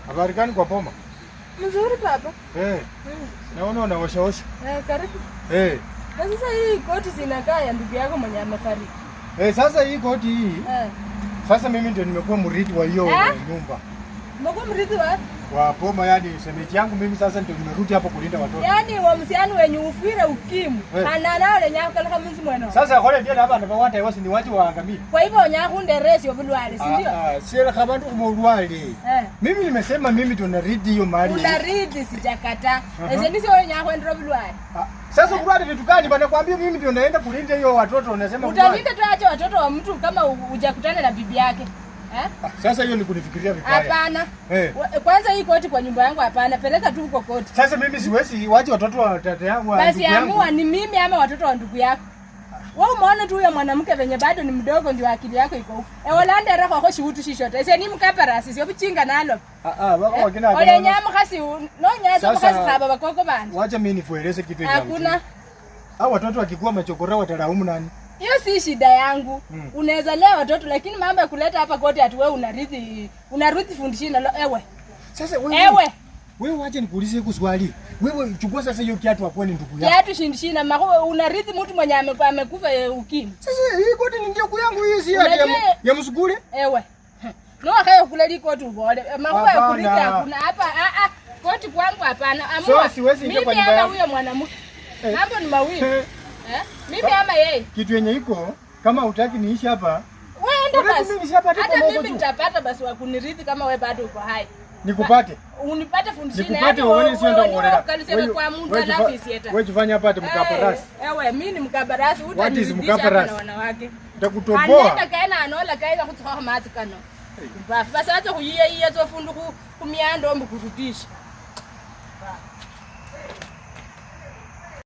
Habari gani kwa poma? Mzuri baba. Naona unaoshaosha. Karibu. Sasa hii koti zinakaa ya ndugu yako mwenye amefariki. Sasa hii koti hii. Sasa mimi ndio nimekuwa mrithi wa hiyo nyumba. Umekuwa mrithi wa poma, yani semeti yangu mimi sasa ndio nimerudi hapo kulinda watoto. Yani wa msiani wenye ufire ukimu. Anana ole nyako kala mzi mweno. Sasa hole ndio hapa ndo wata yosi ni waje waangamie. Kwa hivyo nyako nderesi obulwale, si ndio? Sio kama ndio kumulwale. Mimi nimesema mimi ndio naridi hiyo mali. Unaridi sijakata. Nisi wewe nyako ndio obulwale. Sasa kulwale vitu gani bana, kwambia mimi ndio naenda kulinda hiyo watoto, unasema utalinda tu acha watoto wa mtu kama hujakutana na bibi yake. Sasa hiyo ni kunifikiria vibaya. Hapana. Kwanza hii koti kwa nyumba yangu hapana, peleka tu huko koti. Sasa mimi siwezi waje watoto wa tata yangu wa ndugu yangu. Basi amua ni mimi ama watoto wa ndugu yako. Wewe umeona tu huyo mwanamke venye bado ni mdogo ndio akili yako iko huko. Walanda rako kwa shihutu shishota. Ese ni mkaparasi sio bichinga nalo. Wako wakina. Ole nyama kasi no nyaza kasi khaba bakoko bana. Wacha mimi nikueleze kitu hicho. Hakuna. Hao watoto wakikuwa machokora watalaumu nani? Hiyo si shida yangu. Unaweza lea watoto lakini mambo ya kuleta hapa kote ati wewe unarithi fundishina ewe. Sasa wewe wacha nikuulize hiyo swali. Wewe chukua sasa hiyo kiatu hapo ni ndugu yako. Kiatu shindishina unarithi mtu mwenye amekufa ukimwi. Sasa hii kote ni ndio yangu hii si ya msugule? Ewe. No akayo kuleli kote ubole. Makuwa ya kurika hakuna hapa koti kwangu hapana. Amua. Siwezi ingia kwa nyumba yangu. Huyo mwanamke. Hapo ni mawili. Mimi ama yeye. Kitu yenye iko kama hutaki niishi hapa. Wewe enda basi. Hata mimi nitapata basi wa kunirithi kama wewe bado uko hai. Nikupate. Unipate fundishina. Nikupate wewe sio ndio kuolela. Kalisema kwa Mungu alafu isieta. Wewe jifanya hapa ati mkabarasi. Mimi ni mkabarasi utaniridhisha na wanawake. Nitakutoboa. Anaenda kaena anola kaenda kutoka mati kano. Basi acha kuyiya zo fundu kumiando mbukurutisha.